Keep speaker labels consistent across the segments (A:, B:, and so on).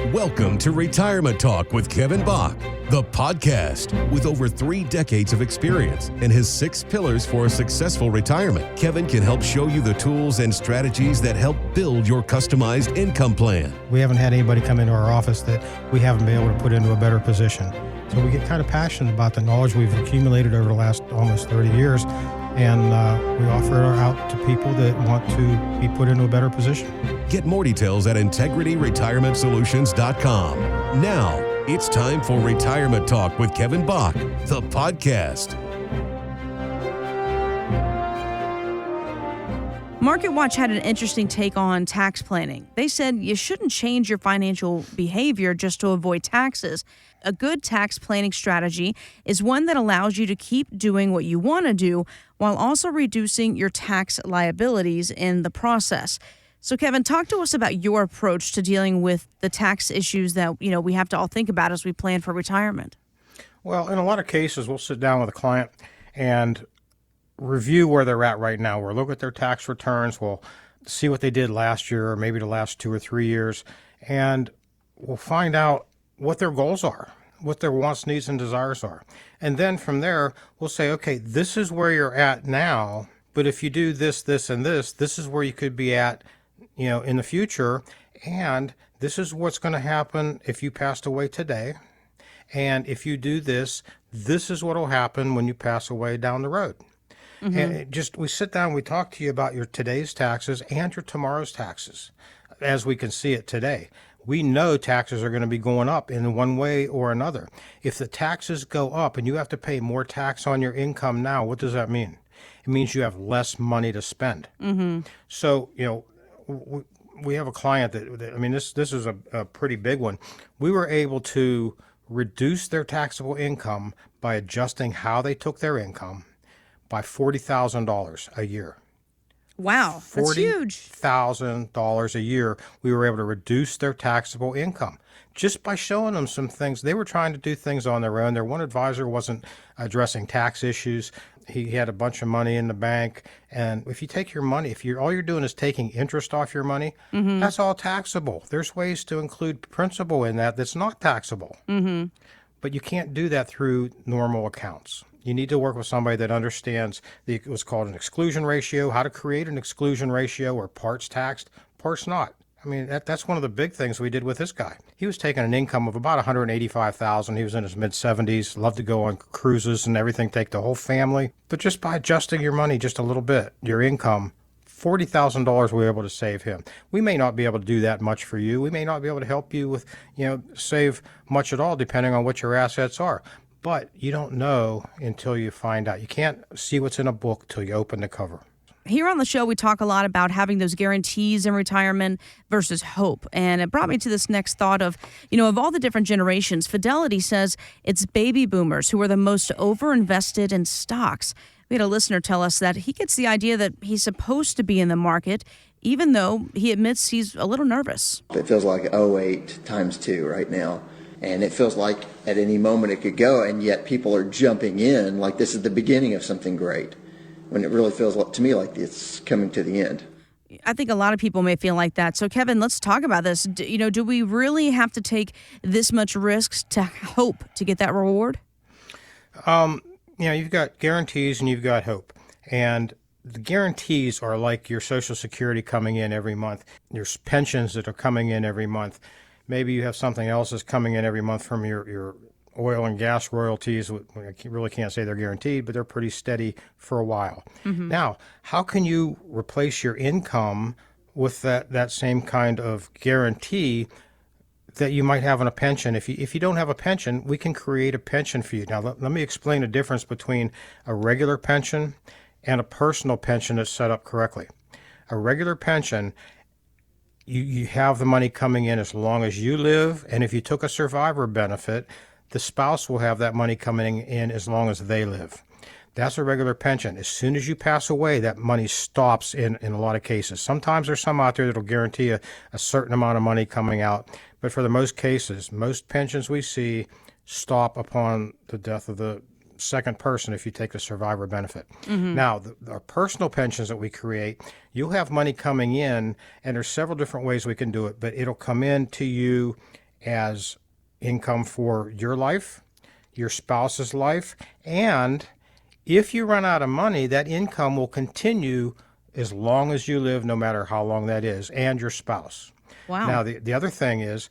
A: Welcome to Retirement Talk with Kevin Bach, the podcast. With over 3 decades of experience and his 6 pillars for a successful retirement, Kevin can help show you the tools and strategies that help build your customized income plan.
B: We haven't had anybody come into our office that we haven't been able to put into a better position. So we get kind of passionate about the knowledge we've accumulated over the last almost 30 years, and we offer it out to people that want to be put into a better position.
A: Get more details at IntegrityRetirementSolutions.com. Now, it's time for Retirement Talk with Kevin Bach, the podcast.
C: MarketWatch had an interesting take on tax planning. They said you shouldn't change your financial behavior just to avoid taxes. A good tax planning strategy is one that allows you to keep doing what you want to do while also reducing your tax liabilities in the process. So, Kevin, talk to us about your approach to dealing with the tax issues that, we have to all think about as we plan for retirement.
B: Well, in a lot of cases, we'll sit down with a client and review where they're at right now. We'll look at their tax returns. We'll see what they did last year or maybe the last 2 or 3 years, and we'll find out what their goals are, what their wants, needs, and desires are. And then from there, we'll say, okay, this is where you're at now, but if you do this, this, and this is where you could be at, in the future, and this is what's going to happen if you passed away today. And if you do this, this is what will happen when you pass away down the road. Mm-hmm. And we sit down, we talk to you about your today's taxes and your tomorrow's taxes, as we can see it today. We know taxes are going to be going up in one way or another. If the taxes go up and you have to pay more tax on your income now, what does that mean? It means you have less money to spend. Mm-hmm. So, we have a client this is a pretty big one. We were able to reduce their taxable income by adjusting how they took their income by $40,000 a year.
C: Wow, that's huge.
B: $40,000 a year, we were able to reduce their taxable income just by showing them some things. They were trying to do things on their own. Their one advisor wasn't addressing tax issues. He had a bunch of money in the bank, and if you take your money, all you're doing is taking interest off your money, mm-hmm. that's all taxable. There's ways to include principal in that's not taxable. Mm-hmm. But you can't do that through normal accounts. You need to work with somebody that understands what's called an exclusion ratio, how to create an exclusion ratio where parts taxed, parts not. That's one of the big things we did with this guy. He was taking an income of about $185,000. He was in his mid-70s, loved to go on cruises and everything, take the whole family. But just by adjusting your money just a little bit, your income, $40,000 we were able to save him. We may not be able to do that much for you. We may not be able to help you with, save much at all, depending on what your assets are. But you don't know until you find out. You can't see what's in a book till you open the cover.
C: Here on the show, we talk a lot about having those guarantees in retirement versus hope. And it brought me to this next thought of, of all the different generations, Fidelity says it's baby boomers who are the most overinvested in stocks. We had a listener tell us that he gets the idea that he's supposed to be in the market, even though he admits he's a little nervous.
D: It feels like 08 times 2 right now. And it feels like at any moment it could go, and yet people are jumping in like this is the beginning of something great, when it really feels to me like it's coming to the end.
C: I think a lot of people may feel like that. So, Kevin, let's talk about this. Do we really have to take this much risks to hope to get that reward?
B: You've got guarantees and you've got hope. And the guarantees are like your Social Security coming in every month, your pensions that are coming in every month. Maybe you have something else that's coming in every month from your oil and gas royalties. I really can't say they're guaranteed, but they're pretty steady for a while. Mm-hmm. Now, how can you replace your income with that same kind of guarantee that you might have on a pension? If you don't have a pension, we can create a pension for you. Now, let me explain the difference between a regular pension and a personal pension that's set up correctly. A regular pension, you have the money coming in as long as you live, and if you took a survivor benefit, the spouse will have that money coming in as long as they live. That's a regular pension. As soon as you pass away, that money stops in a lot of cases. Sometimes there's some out there that'll guarantee a certain amount of money coming out, but for the most cases, most pensions we see stop upon the death of the second person if you take the survivor benefit. Mm-hmm. Now, our personal pensions that we create, you'll have money coming in, and there's several different ways we can do it, but it'll come in to you as income for your life, your spouse's life, and if you run out of money, that income will continue as long as you live, no matter how long that is, and your spouse.
C: Wow.
B: Now, the other thing is,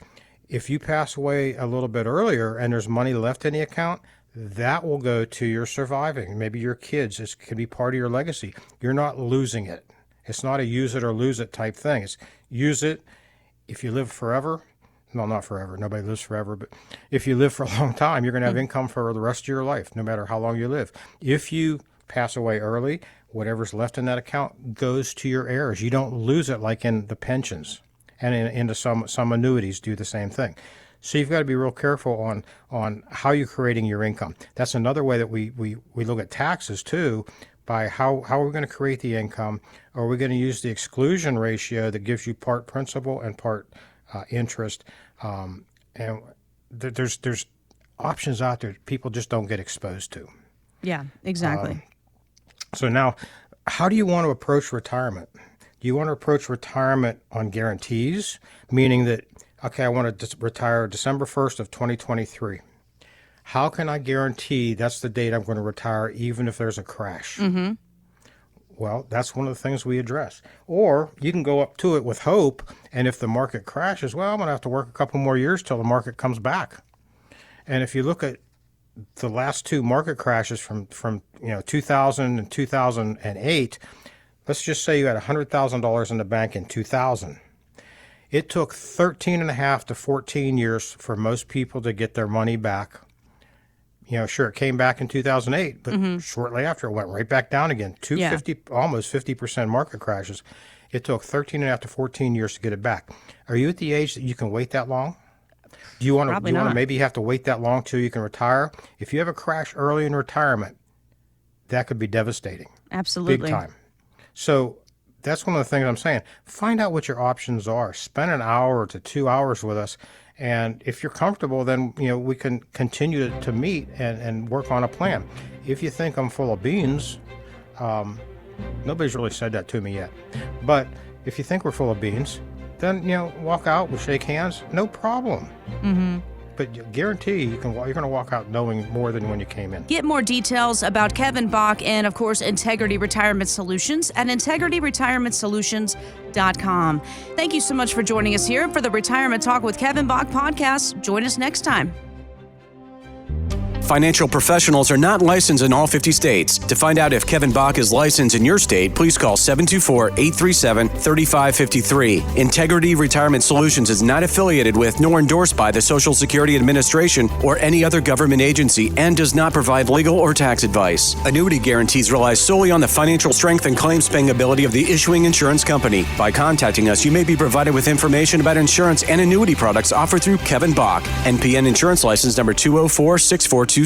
B: if you pass away a little bit earlier and there's money left in the account, that will go to your surviving, maybe your kids. It could be part of your legacy. You're not losing it. It's not a use it or lose it type thing. It's use it if you live forever. Well, not forever. Nobody lives forever. But if you live for a long time, you're going to have income for the rest of your life, no matter how long you live. If you pass away early, whatever's left in that account goes to your heirs. You don't lose it like in the pensions. And into some annuities do the same thing. So you've got to be real careful on how you're creating your income. That's another way that we look at taxes too, by how are we going to create the income? Are we going to use the exclusion ratio that gives you part principal and part interest? And there's options out there people just don't get exposed to.
C: Yeah, exactly.
B: So now, how do you want to approach retirement? Do you want to approach retirement on guarantees, meaning that, okay, I want to retire December 1st of 2023. How can I guarantee that's the date I'm going to retire, even if there's a crash? Mm-hmm. Well, that's one of the things we address. Or you can go up to it with hope, and if the market crashes, well, I'm going to have to work a couple more years till the market comes back. And if you look at the last two market crashes from 2000 and 2008, let's just say you had $100,000 in the bank in 2000. It took 13 and a half to 14 years for most people to get their money back. Sure, it came back in 2008, but shortly after it went right back down again. Almost 50% market crashes. It took 13 and a half to 14 years to get it back. Are you at the age that you can wait that long? Do you want to maybe have to wait that long till you can retire? If you have a crash early in retirement, that could be devastating.
C: Absolutely.
B: Big time. So that's one of the things I'm saying. Find out what your options are. Spend an hour to 2 hours with us. And if you're comfortable, then we can continue to meet and work on a plan. If you think I'm full of beans, nobody's really said that to me yet. But if you think we're full of beans, then walk out, we'll shake hands, no problem. Mm-hmm. But guarantee you're going to walk out knowing more than when you came in.
C: Get more details about Kevin Bach and, of course, Integrity Retirement Solutions at integrityretirementsolutions.com. Thank you so much for joining us here for the Retirement Talk with Kevin Bach podcast. Join us next time.
E: Financial professionals are not licensed in all 50 states. To find out if Kevin Bach is licensed in your state, please call 724-837-3553. Integrity Retirement Solutions is not affiliated with nor endorsed by the Social Security Administration or any other government agency and does not provide legal or tax advice. Annuity guarantees rely solely on the financial strength and claims-paying ability of the issuing insurance company. By contacting us, you may be provided with information about insurance and annuity products offered through Kevin Bach, NPN Insurance License number 2046427.